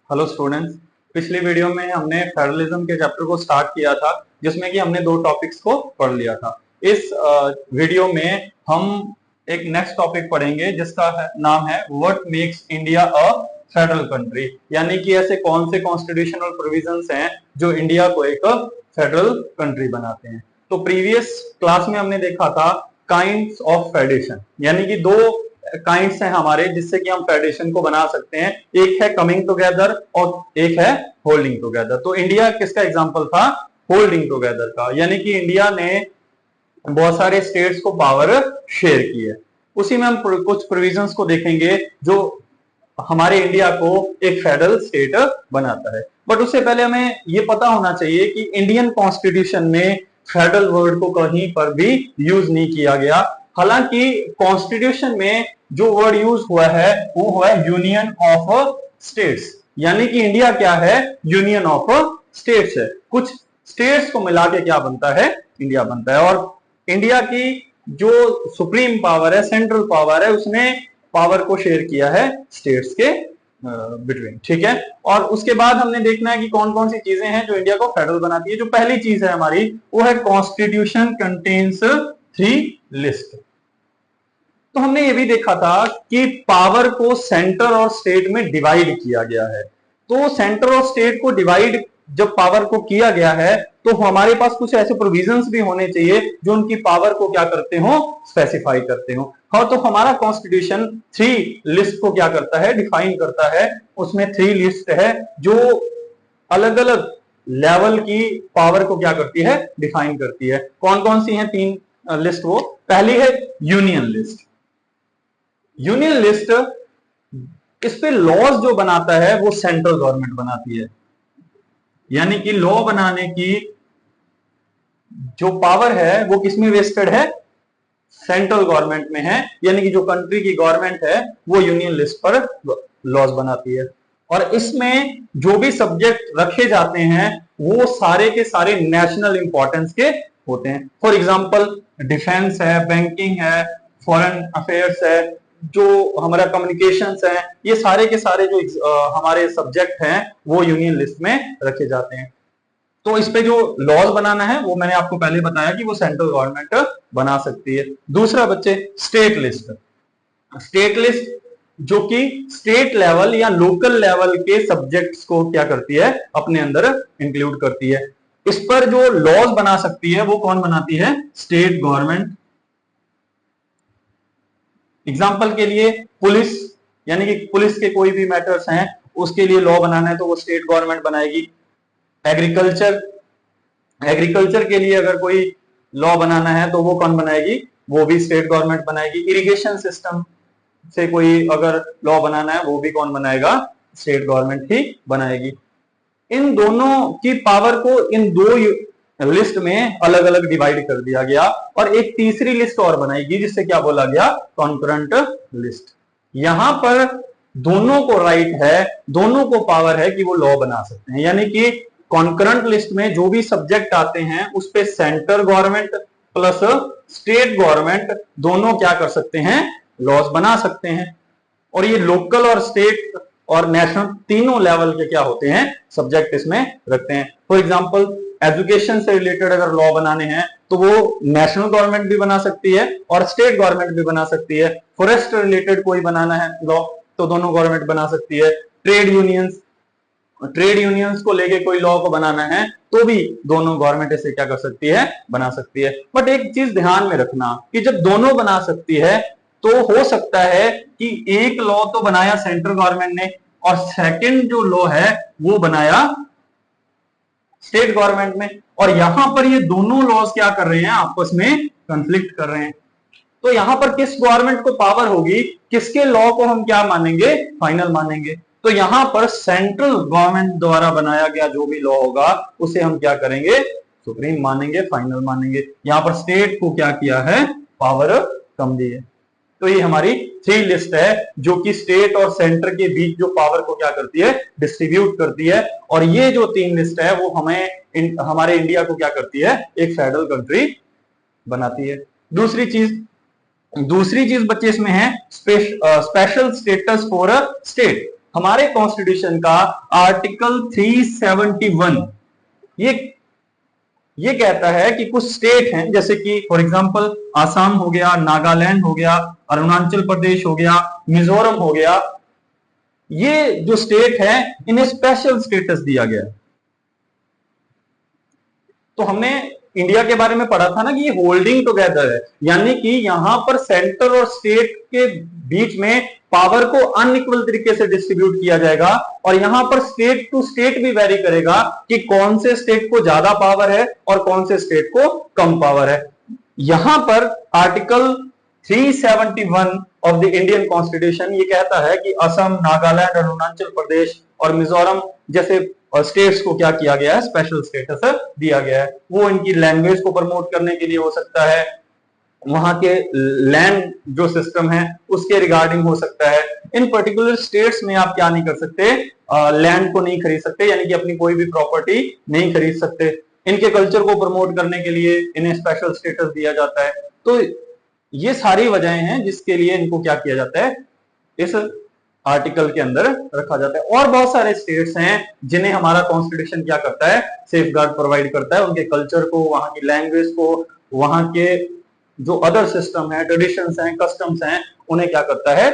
Hello students. पिछली video में हमने फेडरलिज्म के चैप्टर को स्टार्ट किया था, जिसमें कि हमने दो टॉपिक्स को पढ़ लिया था। इस वीडियो में हम एक नेक्स्ट टॉपिक पढ़ेंगे जिसका नाम है what makes India a federal country, यानी कि ऐसे कौन से कॉन्स्टिट्यूशनल प्रोविजंस हैं जो इंडिया को एक फेडरल कंट्री बनाते हैं। तो प्रीवियस क्लास में हमने देखा था काइंड्स ऑफ फेडरेशन, यानी कि दो काइंड्स हैं हमारे जिससे कि हम फेडरेशन को बना सकते हैं। एक है कमिंग टुगेदर और एक है होल्डिंग टुगेदर। तो इंडिया किसका एग्जांपल था? होल्डिंग टुगेदर का, यानी कि इंडिया ने बहुत सारे स्टेट्स को पावर शेयर की है। उसी में हम कुछ प्रोविजंस को देखेंगे जो हमारे इंडिया को एक फेडरल स्टेट बनाता है। बट उससे पहले हमें यह पता होना चाहिए कि इंडियन कॉन्स्टिट्यूशन में फेडरल वर्ड को कहीं पर भी यूज नहीं किया गया। हालांकि कॉन्स्टिट्यूशन में जो वर्ड यूज हुआ है वो हुआ है यूनियन ऑफ स्टेट्स, यानी कि इंडिया क्या है? यूनियन ऑफ स्टेट्स है। कुछ स्टेट्स को मिला के क्या बनता है? इंडिया बनता है। और इंडिया की जो सुप्रीम पावर है, सेंट्रल पावर है, उसने पावर को शेयर किया है स्टेट्स के बिटवीन। ठीक है। और उसके बाद हमने देखना है कि कौन कौन सी चीजें हैं जो इंडिया को फेडरल बनाती है। जो पहली चीज है हमारी वो है कॉन्स्टिट्यूशन कंटेन्स 3 लिस्ट। तो हमने ये भी देखा था कि पावर को सेंटर और स्टेट में डिवाइड किया गया है। तो सेंटर और स्टेट को डिवाइड जब पावर को किया गया है तो हमारे पास कुछ ऐसे प्रोविजंस भी होने चाहिए जो उनकी पावर को क्या करते हो? स्पेसिफाई करते हो। हाँ, तो हमारा कॉन्स्टिट्यूशन 3 लिस्ट को क्या करता है? डिफाइन करता है। उसमें 3 लिस्ट है जो अलग अलग लेवल की पावर को क्या करती है? डिफाइन करती है। कौन कौन सी है 3 लिस्ट? वो पहली है यूनियन लिस्ट। यूनियन लिस्ट, इस पे लॉज जो बनाता है वो सेंट्रल गवर्नमेंट बनाती है, यानी कि लॉ बनाने की जो पावर है वो किसमें वेस्टेड है? सेंट्रल गवर्नमेंट में है। यानी कि जो कंट्री की गवर्नमेंट है वो यूनियन लिस्ट पर लॉज बनाती है। और इसमें जो भी सब्जेक्ट रखे जाते हैं वो सारे के सारे नेशनल इंपॉर्टेंस के होते हैं। फॉर एग्जांपल डिफेंस है, बैंकिंग है, फॉरेन अफेयर्स है, जो हमारा कम्युनिकेशंस है, ये सारे के सारे जो हमारे सब्जेक्ट हैं वो यूनियन लिस्ट में रखे जाते हैं। तो इस पे जो लॉज बनाना है वो मैंने आपको पहले बताया कि वो सेंट्रल गवर्नमेंट बना सकती है। दूसरा बच्चे स्टेट लिस्ट। स्टेट लिस्ट जो कि स्टेट लेवल या लोकल लेवल के सब्जेक्ट्स को क्या करती है? अपने अंदर इंक्लूड करती है। इस पर जो लॉज बना सकती है वो कौन बनाती है? State government. एग्जाम्पल के लिए पुलिस, यानी कि पुलिस के कोई भी मैटर्स हैं उसके लिए लॉ बनाना है तो वो स्टेट गवर्नमेंट बनाएगी। एग्रीकल्चर के लिए अगर कोई लॉ बनाना है तो वो कौन बनाएगी? वो भी स्टेट गवर्नमेंट बनाएगी। इरिगेशन सिस्टम से कोई अगर लॉ बनाना है वो भी कौन बनाएगा? स्टेट गवर्नमेंट ही बनाएगी। इन दोनों की पावर को इन दो लिस्ट में अलग अलग डिवाइड कर दिया गया और एक तीसरी लिस्ट और बनाएगी जिससे क्या बोला गया? Concurrent list. यहां पर दोनों को राइट है, दोनों को पावर है कि वो लॉ बना सकते हैं। यानी कि कॉन्करेंट लिस्ट में जो भी सब्जेक्ट आते हैं उस पे central government plus state government दोनों क्या कर सकते हैं? लॉज बना सकते हैं। और ये लोकल और स्टेट और नेशनल तीनों लेवल के क्या होते हैं? सब्जेक्ट इसमें रखते हैं। फॉर एग्जांपल एजुकेशन से रिलेटेड अगर लॉ बनाने हैं तो वो नेशनल गवर्नमेंट भी बना सकती है और स्टेट गवर्नमेंट भी बना सकती है। फॉरेस्ट रिलेटेड कोई बनाना है लॉ तो दोनों गवर्नमेंट बना सकती है। ट्रेड यूनियंस को लेके कोई लॉ को बनाना है तो भी दोनों गवर्नमेंट इसे क्या कर सकती है? बना सकती है। बट एक चीज ध्यान में रखना कि जब दोनों बना सकती है तो हो सकता है कि एक लॉ तो बनाया सेंट्रल गवर्नमेंट ने और सेकंड जो लॉ है वो बनाया स्टेट गवर्नमेंट में, और यहां पर ये दोनों लॉज क्या कर रहे हैं? आपस में कंफ्लिक्ट कर रहे हैं। तो यहां पर किस गवर्नमेंट को पावर होगी? किसके लॉ को हम क्या मानेंगे? फाइनल मानेंगे। तो यहां पर सेंट्रल गवर्नमेंट द्वारा बनाया गया जो भी लॉ होगा उसे हम क्या करेंगे? सुप्रीम मानेंगे, फाइनल मानेंगे। यहां पर स्टेट को क्या किया है? पावर कम दी है। तो ये हमारी 3 लिस्ट है जो कि स्टेट और सेंटर के बीच जो पावर को क्या करती है? डिस्ट्रीब्यूट करती है। और ये जो 3 लिस्ट है वो हमारे इंडिया को क्या करती है? एक फेडरल कंट्री बनाती है। दूसरी चीज बच्चे इसमें है special status for a state. हमारे कॉन्स्टिट्यूशन का आर्टिकल 371 ये कहता है कि कुछ स्टेट हैं, जैसे कि फॉर एग्जांपल आसाम हो गया, नागालैंड हो गया, अरुणाचल प्रदेश हो गया, मिजोरम हो गया, ये जो स्टेट है इन्हें स्पेशल स्टेटस दिया गया है। तो हमने इंडिया के बारे में पढ़ा था ना कि ये होल्डिंग टुगेदर है, यानी कि यहां पर सेंटर और स्टेट के बीच में पावर को अनइक्वल तरीके से डिस्ट्रीब्यूट किया जाएगा, और यहां पर स्टेट टू स्टेट भी वेरी करेगा कि कौन से स्टेट को ज्यादा पावर है और कौन से स्टेट को कम पावर है। यहां पर article 371 of the Indian constitution ये कहता है कि असम, नागालैंड, अरुणाचल प्रदेश और मिजोरम जैसे स्टेट्स को क्या किया गया है, स्पेशल स्टेटस दिया गया है। वो इनकी लैंग्वेज को प्रमोट करने के लिए हो सकता है, वहां के लैंड जो सिस्टम है उसके रिगार्डिंग हो सकता है। इन पर्टिकुलर स्टेट्स में आप क्या नहीं कर सकते, लैंड को नहीं खरीद सकते, यानी कि अपनी कोई भी प्रॉपर्टी नहीं खरीद सकते। इनके कल्चर को प्रमोट करने के लिए इन्हें स्पेशल स्टेटस दिया जाता है। तो ये सारी वजहें हैं जिसके लिए इनको क्या किया जाता है, इस आर्टिकल के अंदर रखा जाता है। और बहुत सारे स्टेट्स हैं जिन्हें हमारा कॉन्स्टिट्यूशन क्या करता है, सेफ गार्ड प्रोवाइड करता है, उनके कल्चर को, वहां की लैंग्वेज को, वहां के जो अदर सिस्टम है, ट्रेडिशंस हैं, कस्टम्स हैं, उन्हें क्या करता है,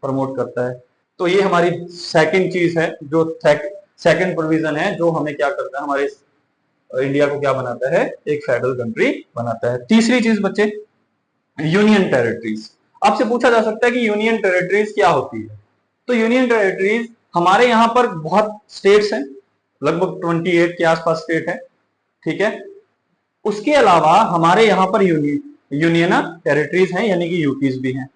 प्रमोट करता है। तो ये हमारी सेकंड चीज है, जो सेकंड प्रोविजन है, जो हमें क्या करता है, हमारे इंडिया को क्या बनाता है, एक फेडरल कंट्री बनाता है। तीसरी चीज बच्चे, यूनियन टेरिटरीज। आपसे पूछा जा सकता है कि यूनियन टेरिटरीज क्या होती है। तो यूनियन टेरिटरीज, हमारे यहां पर बहुत स्टेट्स हैं, लगभग 28 के आसपास स्टेट है, ठीक है। उसके अलावा हमारे यहां पर यूनियन टेरिटरीज हैं, यानी कि यूटीज भी हैं।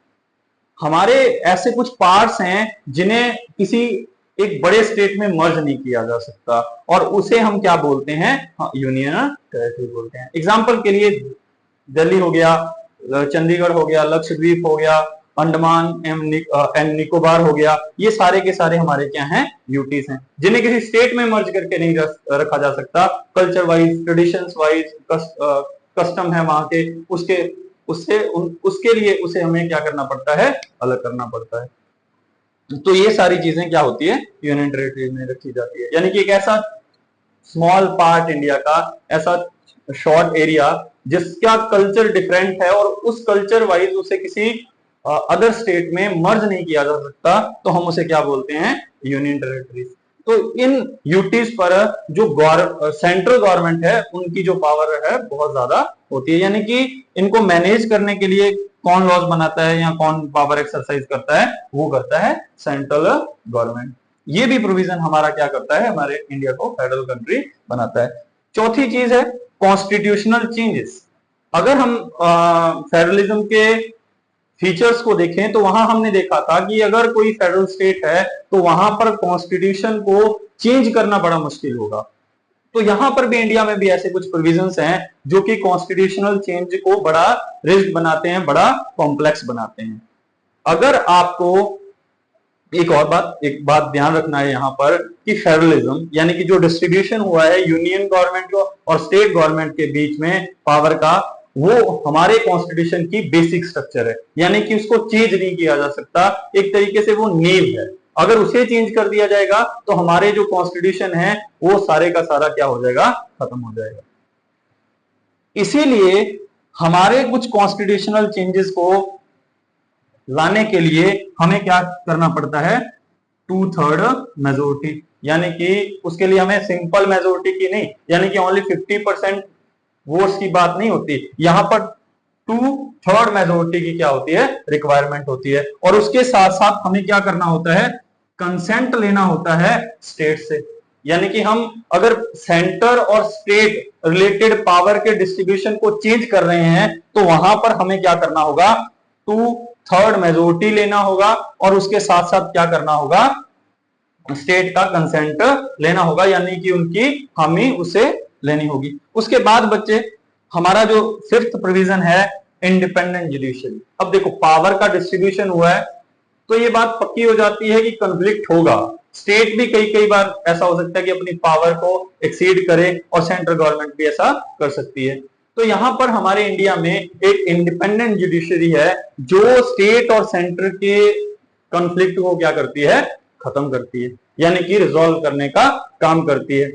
हमारे ऐसे कुछ पार्ट्स हैं जिन्हें किसी एक बड़े स्टेट में मर्ज नहीं किया जा सकता, और उसे हम क्या बोलते हैं, यूनियन टेरिटरी बोलते हैं। एग्जाम्पल के लिए दिल्ली हो गया, चंडीगढ़ हो गया, लक्षद्वीप हो गया, अंडमान एंड निकोबार हो गया, ये सारे के सारे हमारे क्या हैं, यूटीज हैं, जिन्हें किसी स्टेट में मर्ज करके नहीं रखा जा सकता। Culture wise, traditions wise, custom है वहां के, उसके लिए उसे हमें क्या करना पड़ता है, अलग करना पड़ता है। तो ये सारी चीजें क्या होती है, यूनियन टेरिटरी में रखी जाती है। यानी कि एक ऐसा स्मॉल पार्ट इंडिया का, ऐसा शॉर्ट एरिया जिसका कल्चर डिफरेंट है और उस कल्चर वाइज उसे किसी अदर स्टेट में मर्ज नहीं किया जा सकता, तो हम उसे क्या बोलते हैं, यूनियन टेरिटरीज। तो इन यूटीज पर जो सेंट्रल गवर्नमेंट है उनकी जो पावर है बहुत ज्यादा होती है, यानी कि इनको मैनेज करने के लिए कौन लॉज बनाता है या कौन पावर एक्सरसाइज करता है, वो करता है सेंट्रल गवर्नमेंट। ये भी प्रोविजन हमारा क्या करता है, हमारे इंडिया को फेडरल कंट्री बनाता है। चौथी चीज है कॉन्स्टिट्यूशनल चेंजेस। अगर हम फेडरलिज्म के फीचर्स को देखें तो वहां हमने देखा था कि अगर कोई फेडरल स्टेट है तो वहां पर कॉन्स्टिट्यूशन को चेंज करना बड़ा मुश्किल होगा। तो यहां पर भी, इंडिया में भी ऐसे कुछ प्रोविजंस हैं जो कि कॉन्स्टिट्यूशनल चेंज को बड़ा रिस्क बनाते हैं, बड़ा कॉम्प्लेक्स बनाते हैं। अगर आपको एक बात ध्यान रखना है यहां पर कि फेडरलिज्म यानी कि जो डिस्ट्रीब्यूशन हुआ है यूनियन गवर्नमेंट को और स्टेट गवर्नमेंट के बीच में पावर का, वो हमारे कॉन्स्टिट्यूशन की बेसिक स्ट्रक्चर है, यानी कि उसको चेंज नहीं किया जा सकता। एक तरीके से वो नींव है, अगर उसे चेंज कर दिया जाएगा तो हमारे जो कॉन्स्टिट्यूशन है वो सारे का सारा क्या हो जाएगा, खत्म हो जाएगा। इसीलिए हमारे कुछ कॉन्स्टिट्यूशनल चेंजेस को लाने के लिए हमें क्या करना पड़ता है, 2/3 मेजोरिटी, यानी कि उसके लिए हमें सिंपल मेजोरिटी की नहीं, यानी कि ओनली 50% वोट्स की बात नहीं होती, यहां पर 2/3 मेजोरिटी की क्या होती है, रिक्वायरमेंट होती है। और उसके साथ साथ हमें क्या करना होता है, कंसेंट लेना होता है स्टेट से। यानी कि हम अगर सेंटर और स्टेट रिलेटेड पावर के डिस्ट्रीब्यूशन को चेंज कर रहे हैं तो वहां पर हमें क्या करना होगा, 2/3 मेजोरिटी लेना होगा, और उसके साथ साथ क्या करना होगा, स्टेट का कंसेंट लेना होगा, यानी कि उनकी हामी उसे लेनी होगी। उसके बाद बच्चे हमारा जो 5th प्रोविजन है, इंडिपेंडेंट जुडिशरी। अब देखो पावर का डिस्ट्रीब्यूशन हुआ है तो ये बात पक्की हो जाती है कि कंफ्लिक्ट होगा। स्टेट भी कई बार ऐसा हो सकता है कि अपनी पावर को एक्सीड करे और सेंट्रल गवर्नमेंट भी ऐसा कर सकती है। तो यहां पर हमारे इंडिया में एक इंडिपेंडेंट जुडिशरी है जो स्टेट और सेंटर के कंफ्लिक्ट को क्या करती है, खत्म करती है, यानी कि रिजॉल्व करने का काम करती है।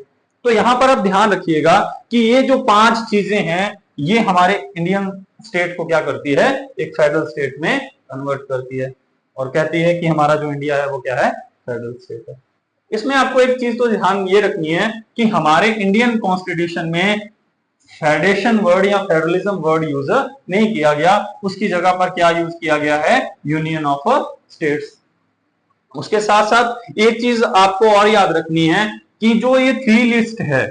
तो यहां पर आप ध्यान रखिएगा कि ये जो 5 चीजें हैं ये हमारे इंडियन स्टेट को क्या करती है, एक फेडरल स्टेट में कन्वर्ट करती है और कहती है कि हमारा जो इंडिया है वो क्या है, फेडरल स्टेट है। इसमें आपको एक चीज तो ध्यान ये रखनी है कि हमारे इंडियन कॉन्स्टिट्यूशन में फेडरेशन वर्ड या फेडरलिज्म वर्ड यूज नहीं किया गया, उसकी जगह पर क्या यूज किया गया है, यूनियन ऑफ स्टेट्स। उसके साथ साथ एक चीज आपको और याद रखनी है कि जो ये 3 लिस्ट है,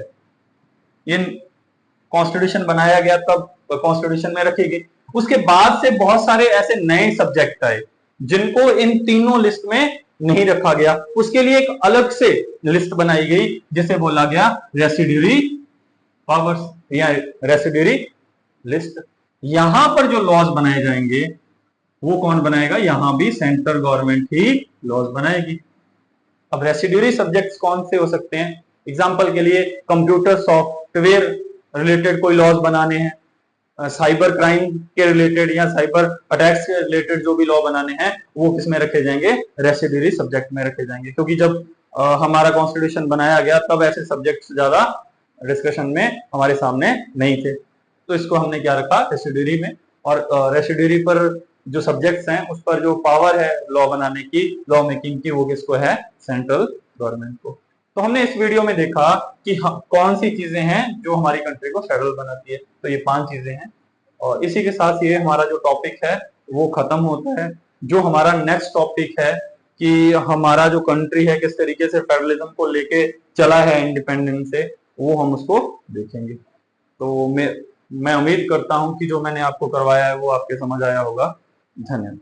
ये कॉन्स्टिट्यूशन बनाया गया तब कॉन्स्टिट्यूशन में रखी गई, उसके बाद से बहुत सारे ऐसे नए सब्जेक्ट आए जिनको इन तीनों लिस्ट में नहीं रखा गया, उसके लिए एक अलग से लिस्ट बनाई गई जिसे बोला गया रेसिड्यूरी पावर्स या रेसिड्यूरी लिस्ट। यहां पर जो लॉज बनाए जाएंगे वो कौन बनाएगा, यहां भी सेंट्रल गवर्नमेंट ही लॉज बनाएगी। अब रेसिड्यूरी सब्जेक्ट्स कौन से हो सकते हैं, एग्जांपल के लिए कंप्यूटर सॉफ्टवेयर रिलेटेड कोई लॉज बनाने हैं, साइबर क्राइम के रिलेटेड या साइबर अटैक्स के रिलेटेड जो भी लॉ बनाने हैं वो किस में रखे जाएंगे, रेसिड्यूरी सब्जेक्ट में रखे जाएंगे। क्योंकि जब हमारा कॉन्स्टिट्यूशन बनाया गया तब ऐसे सब्जेक्ट्स ज्यादा डिस्कशन में हमारे सामने नहीं थे, तो इसको हमने क्या रखा, रेसिड्यूरी में। और रेसिड्यूरी पर जो सब्जेक्ट्स हैं उस पर जो पावर है लॉ बनाने की, लॉ मेकिंग की, वो किसको है, सेंट्रल गवर्नमेंट को। तो हमने इस वीडियो में देखा कि कौन सी चीजें हैं जो हमारी कंट्री को फेडरल बनाती है, तो ये 5 चीजें हैं। और इसी के साथ ये हमारा जो टॉपिक है वो खत्म होता है। जो हमारा नेक्स्ट टॉपिक है कि हमारा जो कंट्री है किस तरीके से फेडरलिज्म को लेके चला है इंडिपेंडेंस से, वो हम उसको देखेंगे। तो मैं उम्मीद करता हूं कि जो मैंने आपको करवाया है वो आपके समझ आया होगा। धन्यवाद।